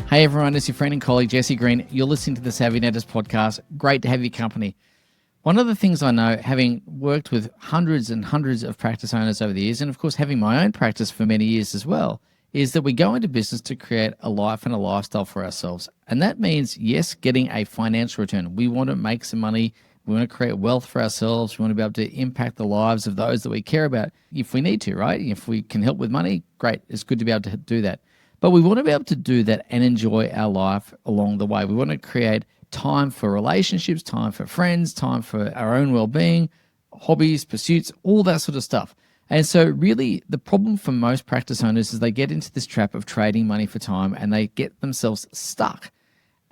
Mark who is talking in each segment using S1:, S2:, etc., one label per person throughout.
S1: Hey everyone, it's your friend and colleague Jesse Green. You're listening to the Savvy Dentist podcast. Great to have your company. One of the things I know, having worked with hundreds and hundreds of practice owners over the years, and of course having my own practice for many years as well, is that we go into business to create a life and a lifestyle for ourselves. And that means, yes, getting a financial return. We want to make some money. We want to create wealth for ourselves. We want to be able to impact the lives of those that we care about if we need to, right? If we can help with money, great. It's good to be able to do that. But we want to be able to do that and enjoy our life along the way. We want to create time for relationships, time for friends, time for our own well-being, hobbies, pursuits, all that sort of stuff. And so really the problem for most practice owners is they get into this trap of trading money for time and they get themselves stuck.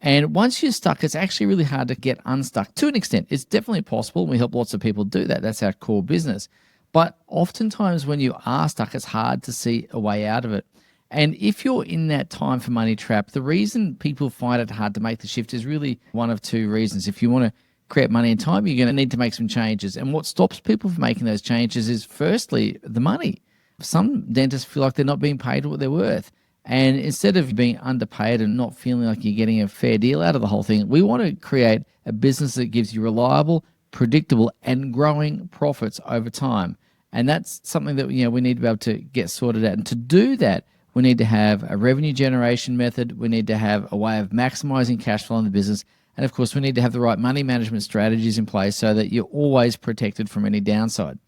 S1: And once you're stuck, it's actually really hard to get unstuck to an extent. It's definitely possible. We help lots of people do that. That's our core business. But oftentimes when you are stuck, it's hard to see a way out of it. And if you're in that time for money trap, the reason people find it hard to make the shift is really one of two reasons. If you want to create money and time, you're going to need to make some changes. And what stops people from making those changes is firstly, the money. Some dentists feel like they're not being paid what they're worth. And instead of being underpaid and not feeling like you're getting a fair deal out of the whole thing, we want to create a business that gives you reliable, predictable, and growing profits over time. And that's something that we need to be able to get sorted out. And to do that, we need to have a revenue generation method. We need to have a way of maximizing cash flow in the business. And of course, we need to have the right money management strategies in place so that you're always protected from any downside.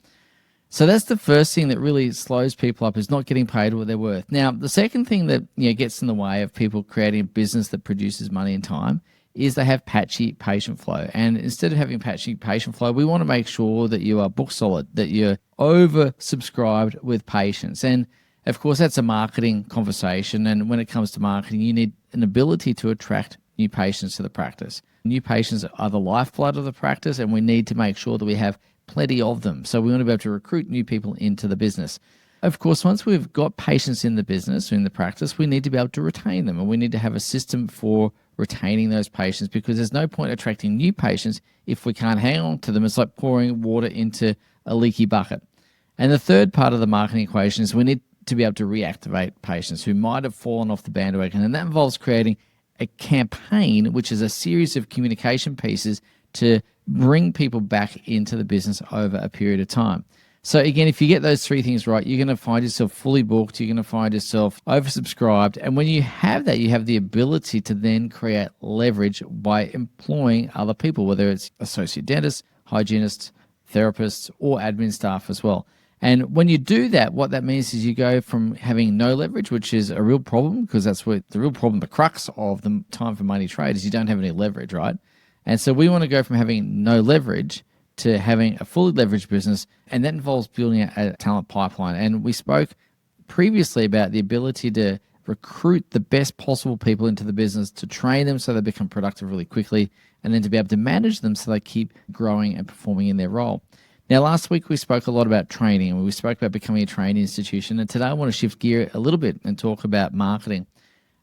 S1: So that's the first thing that really slows people up, is not getting paid what they're worth. Now, the second thing that gets in the way of people creating a business that produces money and time is they have patchy patient flow. And instead of having patchy patient flow, we want to make sure that you are book solid, that you're oversubscribed with patients. And of course, that's a marketing conversation. And when it comes to marketing, you need an ability to attract new patients to the practice. New patients are the lifeblood of the practice, and we need to make sure that we have plenty of them. So we want to be able to recruit new people into the business. Of course, once we've got patients in the business, in the practice, we need to be able to retain them. And we need to have a system for retaining those patients, because there's no point attracting new patients if we can't hang on to them. It's like pouring water into a leaky bucket. And the third part of the marketing equation is we need to be able to reactivate patients who might have fallen off the bandwagon. And that involves creating a campaign, which is a series of communication pieces to bring people back into the business over a period of time. So again, if you get those three things right, you're going to find yourself fully booked. You're going to find yourself oversubscribed. And when you have that, you have the ability to then create leverage by employing other people, whether it's associate dentists, hygienists, therapists, or admin staff as well. And when you do that, what that means is you go from having no leverage, which is a real problem, because that's what the real problem, the crux of the time for money trade, is you don't have any leverage, right? And so we want to go from having no leverage to having a fully leveraged business, and that involves building a talent pipeline. And we spoke previously about the ability to recruit the best possible people into the business, to train them so they become productive really quickly, and then to be able to manage them so they keep growing and performing in their role. Now, last week we spoke a lot about training, and we spoke about becoming a training institution. And today I want to shift gear a little bit and talk about marketing.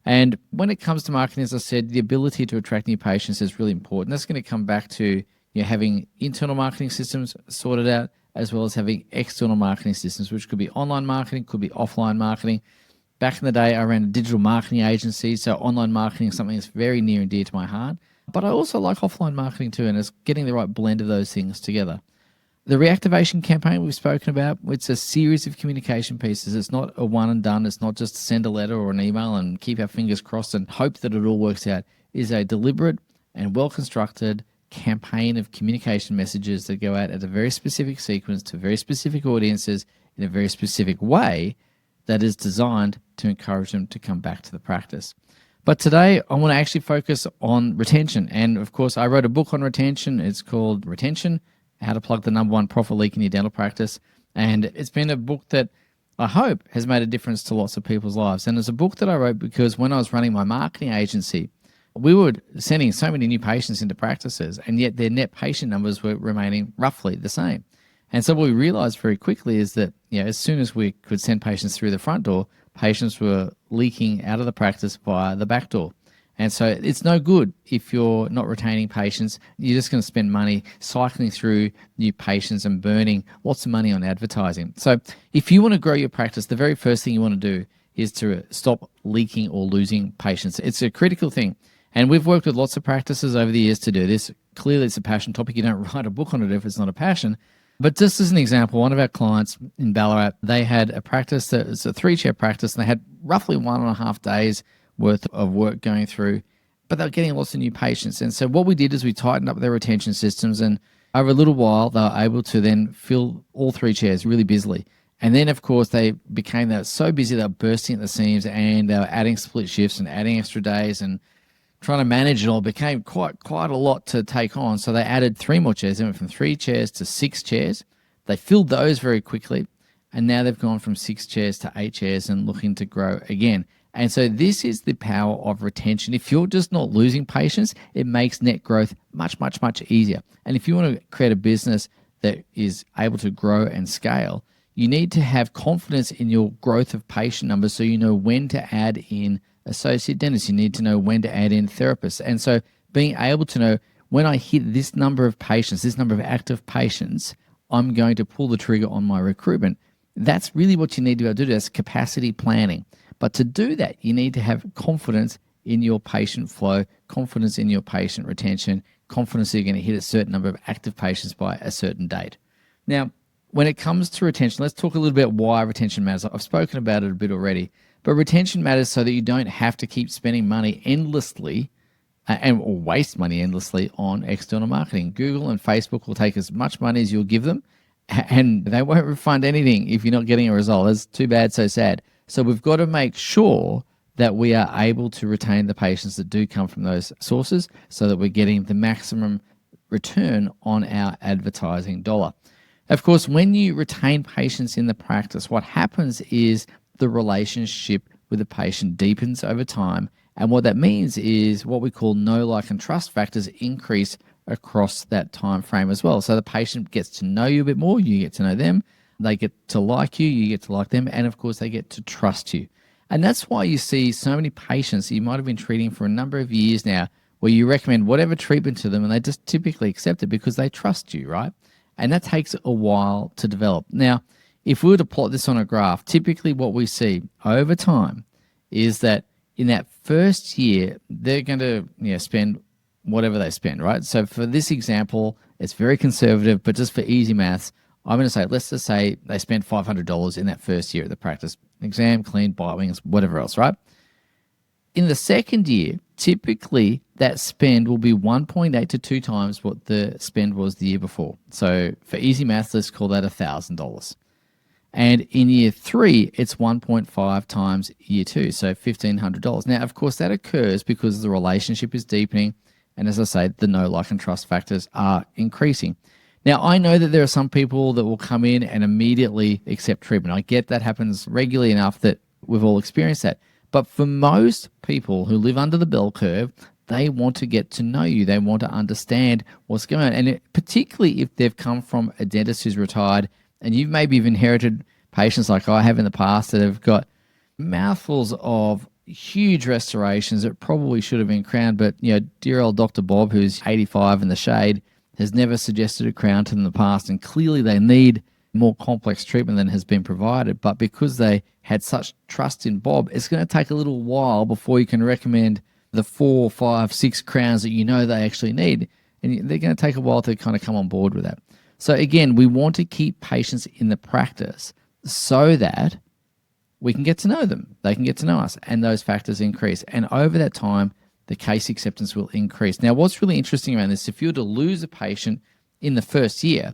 S1: And when it comes to marketing, as I said, the ability to attract new patients is really important. That's going to come back to having internal marketing systems sorted out, as well as having external marketing systems, which could be online marketing, could be offline marketing. Back in the day, I ran a digital marketing agency, so online marketing is something that's very near and dear to my heart. But I also like offline marketing too, and it's getting the right blend of those things together. The reactivation campaign we've spoken about, it's a series of communication pieces. It's not a one and done. It's not just send a letter or an email and keep our fingers crossed and hope that it all works out. It is a deliberate and well-constructed campaign of communication messages that go out at a very specific sequence to very specific audiences in a very specific way that is designed to encourage them to come back to the practice. But today, I want to actually focus on retention. And of course, I wrote a book on retention. It's called Retention: How to Plug the Number One Profit Leak in Your Dental Practice. And it's been a book that I hope has made a difference to lots of people's lives. And it's a book that I wrote because when I was running my marketing agency, we were sending so many new patients into practices, and yet their net patient numbers were remaining roughly the same. And so what we realized very quickly is that as soon as we could send patients through the front door, patients were leaking out of the practice via the back door. And so it's no good if you're not retaining patients. You're just going to spend money cycling through new patients and burning lots of money on advertising. So if you want to grow your practice, the very first thing you want to do is to stop leaking or losing patients. It's a critical thing. And we've worked with lots of practices over the years to do this. Clearly, it's a passion topic. You don't write a book on it if it's not a passion. But just as an example, one of our clients in Ballarat, they had a practice that was a 3-chair practice, and they had roughly 1.5 days worth of work going through, but they were getting lots of new patients. And so what we did is we tightened up their retention systems, and over a little while, they were able to then fill all 3 chairs really busily. And then, of course, they became so busy they were bursting at the seams, and they were adding split shifts and adding extra days and trying to manage it all. Became quite a lot to take on. So they added 3 more chairs. They went from 3 chairs to 6 chairs. They filled those very quickly, and now they've gone from 6 chairs to 8 chairs and looking to grow again. And so this is the power of retention. If you're just not losing patients, it makes net growth much easier. And if you want to create a business that is able to grow and scale, you need to have confidence in your growth of patient numbers, so you know when to add in associate dentists. You need to know when to add in therapists. And so being able to know, when I hit this number of patients, this number of active patients, I'm going to pull the trigger on my recruitment. That's really what you need to be able to do. That's capacity planning. But to do that, you need to have confidence in your patient flow, confidence in your patient retention, confidence that you're going to hit a certain number of active patients by a certain date. Now, when it comes to retention, let's talk a little bit why retention matters. I've spoken about it a bit already, but retention matters so that you don't have to keep spending money endlessly or waste money endlessly on external marketing. Google and Facebook will take as much money as you'll give them, and they won't refund anything if you're not getting a result. That's too bad, so sad. So we've got to make sure that we are able to retain the patients that do come from those sources, so that we're getting the maximum return on our advertising dollar. Of course, when you retain patients in the practice, what happens is the relationship with the patient deepens over time. And what that means is what we call know, like, and trust factors increase across that time frame as well. So the patient gets to know you a bit more, you get to know them, they get to like you, you get to like them, and of course they get to trust you. And that's why you see so many patients you might have been treating for a number of years now, where you recommend whatever treatment to them and they just typically accept it because they trust you, right? And that takes a while to develop. Now, if we were to plot this on a graph, typically what we see over time is that in that first year, they're going to spend whatever they spend, right? So for this example, it's very conservative, but just for easy maths, I'm going to say, let's just say they spent $500 in that first year of the practice. Exam, clean, bite wings, whatever else, right? In the second year, typically that spend will be 1.8 to 2 times what the spend was the year before. So for easy maths, let's call that $1,000. And in year 3, it's 1.5 times year 2, so $1,500. Now, of course, that occurs because the relationship is deepening. And as I say, the know, like, and trust factors are increasing. Now, I know that there are some people that will come in and immediately accept treatment. I get that happens regularly enough that we've all experienced that. But for most people who live under the bell curve, they want to get to know you. They want to understand what's going on. And particularly if they've come from a dentist who's retired, and you've maybe inherited patients like I have in the past that have got mouthfuls of huge restorations that probably should have been crowned. But, dear old Dr. Bob, who's 85 in the shade, has never suggested a crown to them in the past. And clearly they need more complex treatment than has been provided. But because they had such trust in Bob, it's going to take a little while before you can recommend the 4, 5, 6 crowns that they actually need. And they're going to take a while to kind of come on board with that. So again, we want to keep patients in the practice so that we can get to know them. They can get to know us, and those factors increase. And over that time, the case acceptance will increase. Now, what's really interesting around this, if you were to lose a patient in the first year,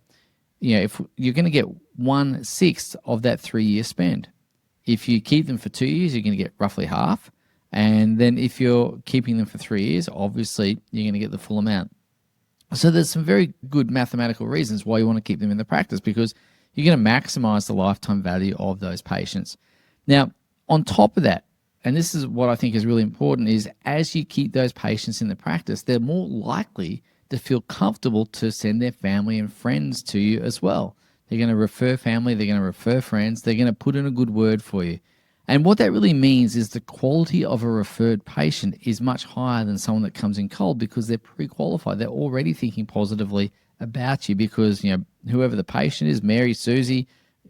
S1: if you're going to get 1/6 of that 3-year spend. If you keep them for 2 years, you're going to get roughly half. And then if you're keeping them for 3 years, obviously you're going to get the full amount. So there's some very good mathematical reasons why you want to keep them in the practice, because you're going to maximize the lifetime value of those patients. Now, on top of that, and this is what I think is really important, is as you keep those patients in the practice, they're more likely to feel comfortable to send their family and friends to you as well. They're going to refer family, they're going to refer friends, they're going to put in a good word for you. And what that really means is the quality of a referred patient is much higher than someone that comes in cold, because they're pre-qualified. They're already thinking positively about you because, whoever the patient is, Mary, Susie,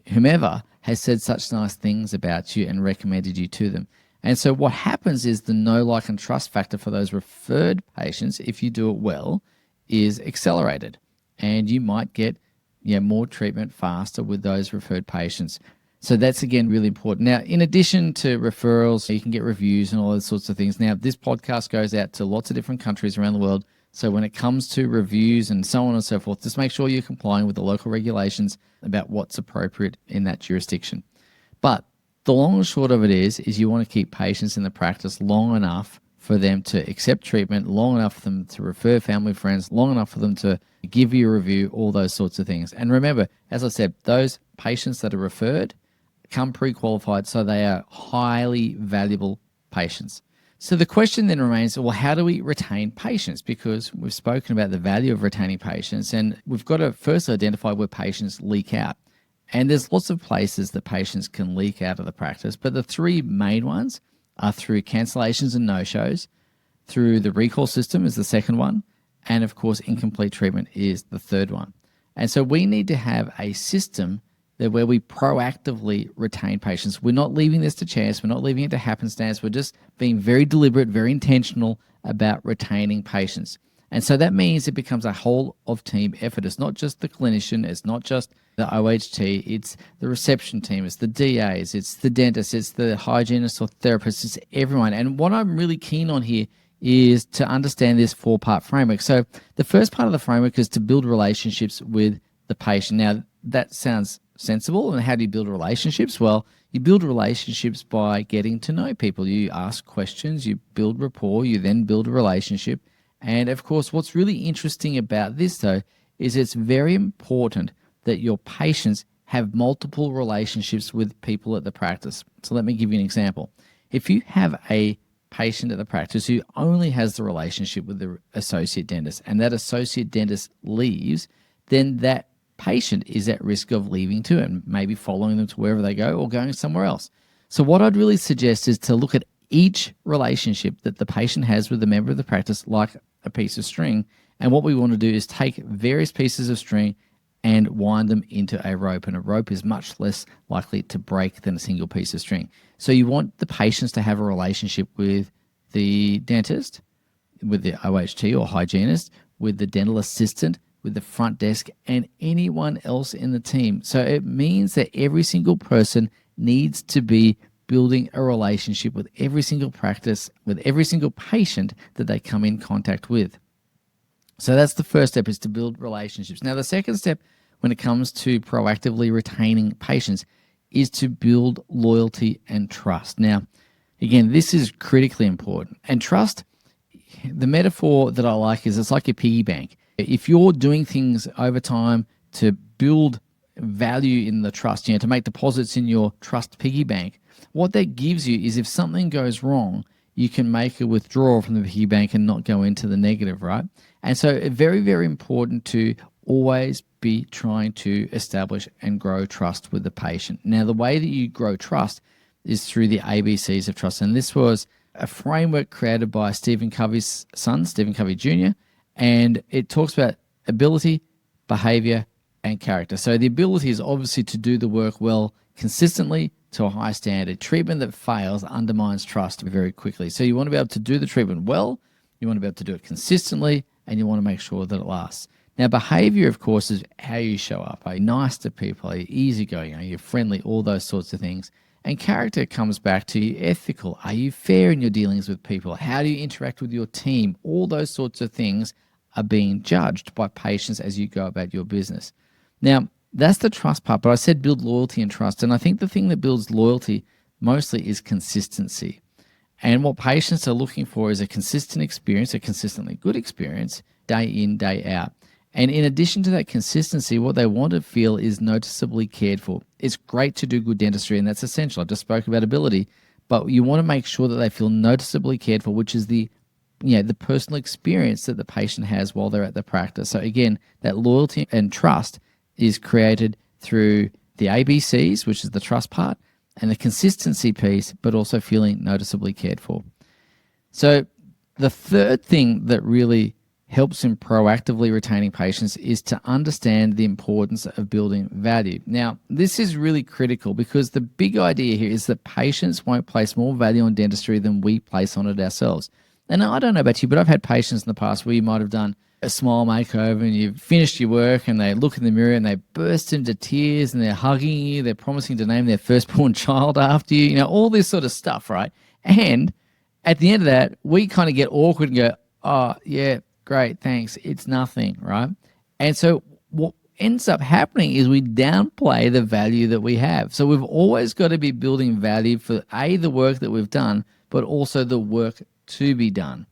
S1: whomever, has said such nice things about you and recommended you to them. And so what happens is the know, like, and trust factor for those referred patients, if you do it well, is accelerated. And you might get more treatment faster with those referred patients. So that's, again, really important. Now, in addition to referrals, you can get reviews and all those sorts of things. Now, this podcast goes out to lots of different countries around the world. So when it comes to reviews and so on and so forth, just make sure you're complying with the local regulations about what's appropriate in that jurisdiction. But the long and short of it is you want to keep patients in the practice long enough for them to accept treatment, long enough for them to refer family, friends, long enough for them to give you a review, all those sorts of things. And remember, as I said, those patients that are referred come pre-qualified, so they are highly valuable patients. So the question then remains, well, how do we retain patients? Because we've spoken about the value of retaining patients, and we've got to first identify where patients leak out. And there's lots of places that patients can leak out of the practice, but the three main ones are through cancellations and no-shows, through the recall system is the second one, and of course, incomplete treatment is the third one. And so we need to have a system where we proactively retain patients. We're not leaving this to chance. We're not leaving it to happenstance. We're just being very deliberate, very intentional about retaining patients. And so that means it becomes a whole of team effort. It's not just the clinician. It's not just the OHT. It's the reception team. It's the DAs. It's the dentist. It's the hygienist or therapist. It's everyone. And what I'm really keen on here is to understand this 4-part framework. So the first part of the framework is to build relationships with the patient. Now, that sounds sensible. And how do you build relationships? Well, you build relationships by getting to know people. You ask questions, you build rapport, you then build a relationship. And of course, what's really interesting about this, though, is it's very important that your patients have multiple relationships with people at the practice. So let me give you an example. If you have a patient at the practice who only has the relationship with the associate dentist, and that associate dentist leaves, then that patient is at risk of leaving too, and maybe following them to wherever they go or going somewhere else. So what I'd really suggest is to look at each relationship that the patient has with a member of the practice like a piece of string. And what we want to do is take various pieces of string and wind them into a rope. And a rope is much less likely to break than a single piece of string. So you want the patients to have a relationship with the dentist, with the OHT or hygienist, with the dental assistant, with the front desk, and anyone else in the team. So it means that every single person needs to be building a relationship with every single practice, with every single patient that they come in contact with. So that's the first step, is to build relationships. Now, the second step when it comes to proactively retaining patients is to build loyalty and trust. Now, again, this is critically important. And trust, the metaphor that I like is it's like a piggy bank. If you're doing things over time to build value in the trust, to make deposits in your trust piggy bank, what that gives you is if something goes wrong, you can make a withdrawal from the piggy bank and not go into the negative, right? And so very, very important to always be trying to establish and grow trust with the patient. Now, the way that you grow trust is through the ABCs of trust. And this was a framework created by Stephen Covey's son, Stephen Covey Jr., and it talks about ability, behavior, and character. So the ability is obviously to do the work well, consistently, to a high standard. Treatment that fails undermines trust very quickly. So you want to be able to do the treatment well, you want to be able to do it consistently, and you want to make sure that it lasts. Now, behavior, of course, is how you show up. Are you nice to people? Are you easygoing? Are you friendly? All those sorts of things. And character comes back to you ethical. Are you fair in your dealings with people? How do you interact with your team? All those sorts of things are being judged by patients as you go about your business. Now, that's the trust part, but I said build loyalty and trust. And I think the thing that builds loyalty mostly is consistency. And what patients are looking for is a consistent experience, a consistently good experience, day in, day out. And in addition to that consistency, what they want to feel is noticeably cared for. It's great to do good dentistry, and that's essential. I just spoke about ability, but you want to make sure that they feel noticeably cared for, which is the personal experience that the patient has while they're at the practice. So again, that loyalty and trust is created through the ABCs, which is the trust part, and the consistency piece, but also feeling noticeably cared for. So the third thing that really helps in proactively retaining patients is to understand the importance of building value. Now, this is really critical because the big idea here is that patients won't place more value on dentistry than we place on it ourselves. And I don't know about you, but I've had patients in the past where you might have done a smile makeover and you've finished your work and they look in the mirror and they burst into tears and they're hugging you, they're promising to name their firstborn child after you, all this sort of stuff, right? And at the end of that, we kind of get awkward and go, oh, yeah, great, thanks. It's nothing, right? And so what ends up happening is we downplay the value that we have. So we've always got to be building value for the work that we've done, but also the work to be done.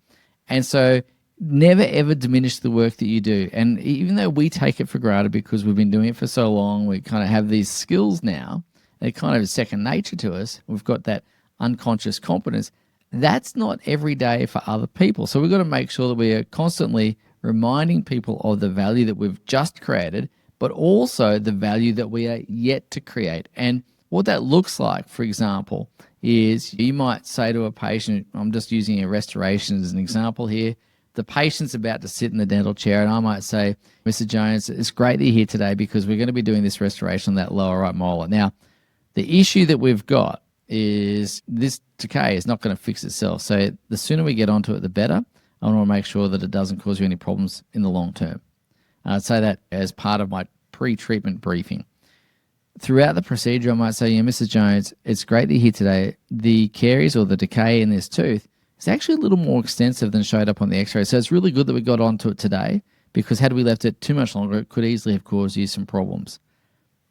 S1: And so never ever diminish the work that you do. And even though we take it for granted because we've been doing it for so long, we kind of have these skills now, they're kind of second nature to us. We've got that unconscious competence. That's not every day for other people. So we've got to make sure that we are constantly reminding people of the value that we've just created, but also the value that we are yet to create. And what that looks like, for example, is you might say to a patient, I'm just using a restoration as an example here, the patient's about to sit in the dental chair and I might say, Mr. Jones, it's great that you're here today because we're going to be doing this restoration on that lower right molar. Now, the issue that we've got is this decay is not going to fix itself. So the sooner we get onto it, the better. I want to make sure that it doesn't cause you any problems in the long term. I'd say that as part of my pre-treatment briefing. Throughout the procedure, I might say, Mrs. Jones, it's great that you're here today. The caries or the decay in this tooth is actually a little more extensive than showed up on the x-ray. So it's really good that we got onto it today because had we left it too much longer, it could easily have caused you some problems.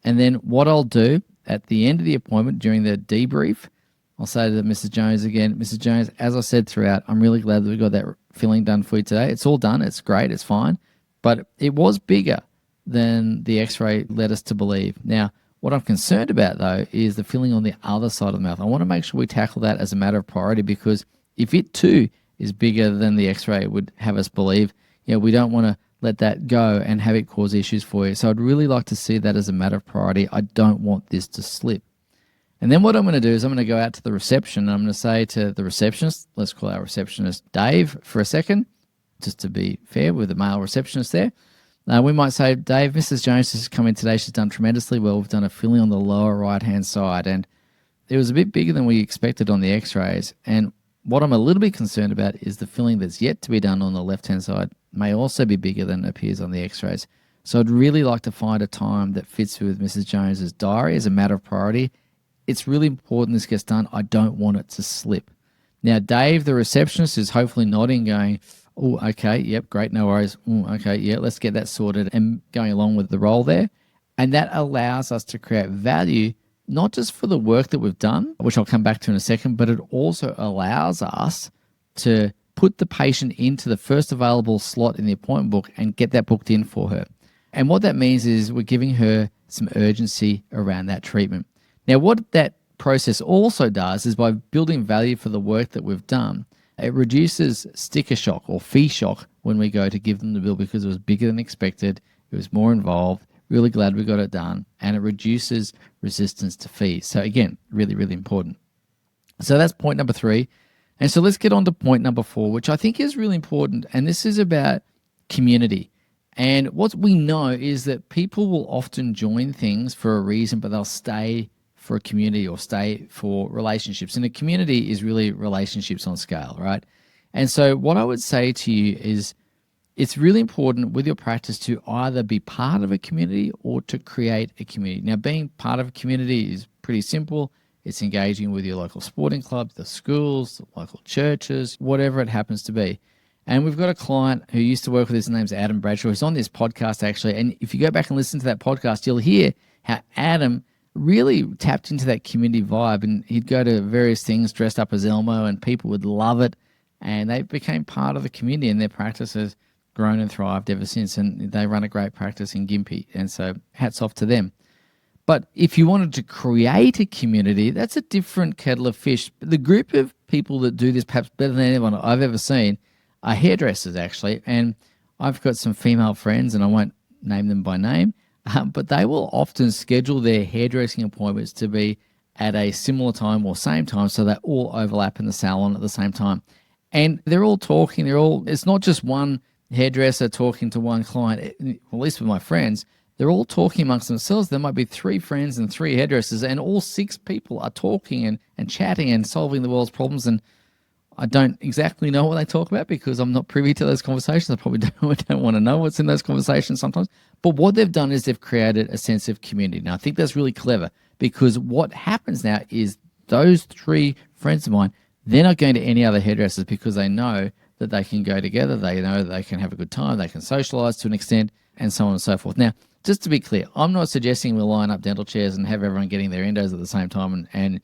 S1: And then what I'll do at the end of the appointment during the debrief, I'll say to Mrs. Jones again, Mrs. Jones, as I said throughout, I'm really glad that we got that filling done for you today. It's all done. It's great. It's fine. But it was bigger than the x-ray led us to believe. Now, what I'm concerned about, though, is the filling on the other side of the mouth. I want to make sure we tackle that as a matter of priority because if it, too, is bigger than the x-ray would have us believe, we don't want to let that go and have it cause issues for you. So I'd really like to see that as a matter of priority. I don't want this to slip. And then what I'm going to do is I'm going to go out to the reception and I'm going to say to the receptionist, let's call our receptionist Dave for a second, just to be fair with the male receptionist there. We might say, Dave, Mrs. Jones has come in today. She's done tremendously well. We've done a filling on the lower right-hand side and it was a bit bigger than we expected on the x-rays. And what I'm a little bit concerned about is the filling that's yet to be done on the left-hand side may also be bigger than it appears on the x-rays. So I'd really like to find a time that fits with Mrs. Jones's diary as a matter of priority. It's really important this gets done. I don't want it to slip. Now, Dave, the receptionist, is hopefully nodding, going, oh, okay, yep, great, no worries. Okay, yeah, let's get that sorted and going along with the role there. And that allows us to create value, not just for the work that we've done, which I'll come back to in a second, but it also allows us to put the patient into the first available slot in the appointment book and get that booked in for her. And what that means is we're giving her some urgency around that treatment. Now, what that process also does is by building value for the work that we've done, it reduces sticker shock or fee shock when we go to give them the bill because it was bigger than expected, it was more involved, really glad we got it done, and it reduces resistance to fees. So again, really, really important. So that's point number 3. And so let's get on to point number 4, which I think is really important, and this is about community. And what we know is that people will often join things for a reason, but they'll stay for a community or stay for relationships. And a community is really relationships on scale, right? And so what I would say to you is it's really important with your practice to either be part of a community or to create a community. Now, being part of a community is pretty simple. It's engaging with your local sporting clubs, the schools, the local churches, whatever it happens to be. And we've got a client who used to work with us, his name's Adam Bradshaw, who's on this podcast actually. And if you go back and listen to that podcast, you'll hear how Adam really tapped into that community vibe, and he'd go to various things dressed up as Elmo and people would love it, and they became part of the community, and their practice has grown and thrived ever since, and they run a great practice in Gympie, and so hats off to them. But if you wanted to create a community, that's a different kettle of fish. The group of people that do this perhaps better than anyone I've ever seen are hairdressers actually, and I've got some female friends, and I won't name them by name, but they will often schedule their hairdressing appointments to be at a similar time or same time so they all overlap in the salon at the same time. And they're all talking, it's not just one hairdresser talking to one client, at least with my friends, they're all talking amongst themselves. There might be 3 friends and 3 hairdressers, and all 6 people are talking and chatting and solving the world's problems. And I don't exactly know what they talk about because I'm not privy to those conversations. I probably don't want to know what's in those conversations sometimes. But what they've done is they've created a sense of community. Now, I think that's really clever because what happens now is those 3 friends of mine, they're not going to any other hairdressers because they know that they can go together. They know that they can have a good time. They can socialize to an extent and so on and so forth. Now, just to be clear, I'm not suggesting we line up dental chairs and have everyone getting their endos at the same time and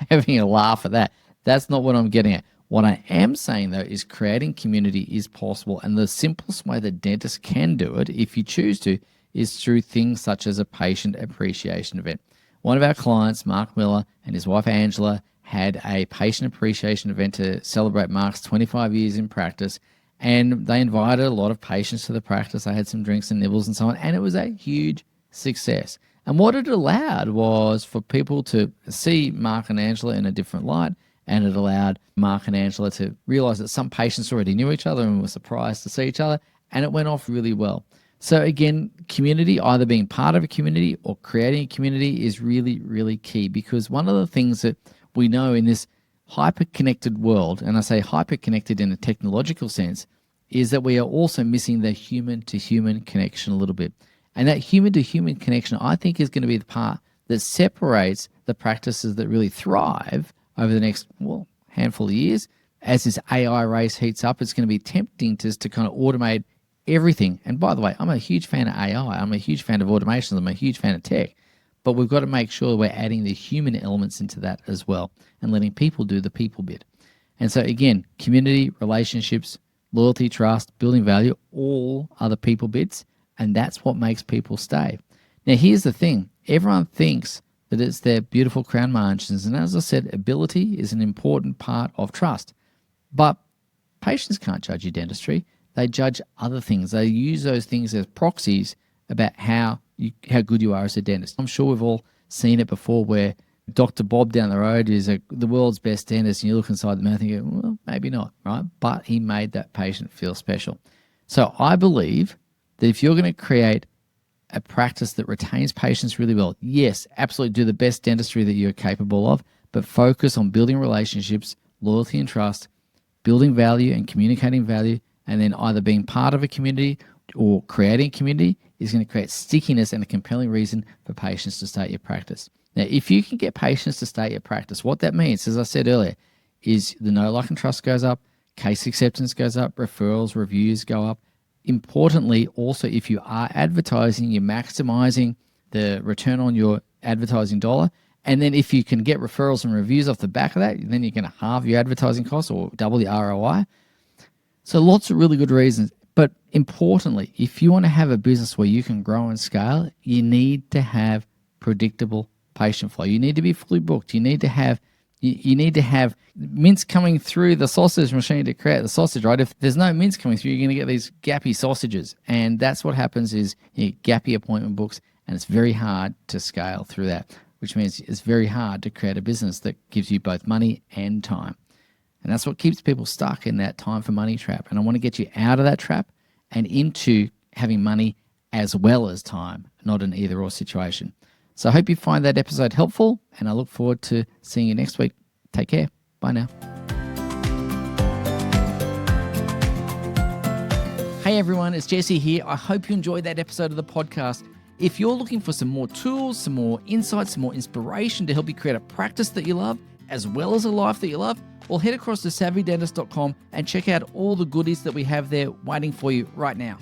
S1: having a laugh at that. That's not what I'm getting at. What I am saying, though, is creating community is possible. And the simplest way that dentists can do it, if you choose to, is through things such as a patient appreciation event. One of our clients, Mark Miller, and his wife, Angela, had a patient appreciation event to celebrate Mark's 25 years in practice. And they invited a lot of patients to the practice. They had some drinks and nibbles and so on. And it was a huge success. And what it allowed was for people to see Mark and Angela in a different light. And it allowed Mark and Angela to realize that some patients already knew each other and were surprised to see each other. And it went off really well. So again, community, either being part of a community or creating a community is really, really key, because one of the things that we know in this hyper-connected world, and I say hyper-connected in a technological sense, is that we are also missing the human-to-human connection a little bit. And that human-to-human connection, I think, is going to be the part that separates the practices that really thrive over the next, handful of years. As this AI race heats up, it's going to be tempting to kind of automate everything. And by the way, I'm a huge fan of AI. I'm a huge fan of automations. I'm a huge fan of tech. But we've got to make sure we're adding the human elements into that as well and letting people do the people bit. And so again, community, relationships, loyalty, trust, building value, all are the people bits. And that's what makes people stay. Now, here's the thing. Everyone thinks that it's their beautiful crown margins. And as I said, ability is an important part of trust. But patients can't judge your dentistry. They judge other things. They use those things as proxies about how good you are as a dentist. I'm sure we've all seen it before where Dr. Bob down the road is the world's best dentist, and you look inside the mouth and you go, well, maybe not, right? But he made that patient feel special. So I believe that if you're going to create a practice that retains patients really well, yes, absolutely do the best dentistry that you're capable of, but focus on building relationships, loyalty and trust, building value and communicating value, and then either being part of a community or creating a community is going to create stickiness and a compelling reason for patients to stay at your practice. Now, if you can get patients to stay at your practice, what that means, as I said earlier, is the know, like, and trust goes up, case acceptance goes up, referrals, reviews go up. Importantly, also, if you are advertising, you're maximizing the return on your advertising dollar. And then if you can get referrals and reviews off the back of that, then you're going to halve your advertising costs or double the ROI. So lots of really good reasons. But importantly, if you want to have a business where you can grow and scale, you need to have predictable patient flow. You need to be fully booked. You need to have mince coming through the sausage machine to create the sausage, right? If there's no mince coming through, you're going to get these gappy sausages. And that's what happens is you get gappy appointment books, and it's very hard to scale through that, which means it's very hard to create a business that gives you both money and time. And that's what keeps people stuck in that time for money trap. And I want to get you out of that trap and into having money as well as time, not an either or situation. So I hope you find that episode helpful, and I look forward to seeing you next week. Take care. Bye now. Hey everyone, it's Jesse here. I hope you enjoyed that episode of the podcast. If you're looking for some more tools, some more insights, some more inspiration to help you create a practice that you love, as well as a life that you love, well, head across to savvydentist.com and check out all the goodies that we have there waiting for you right now.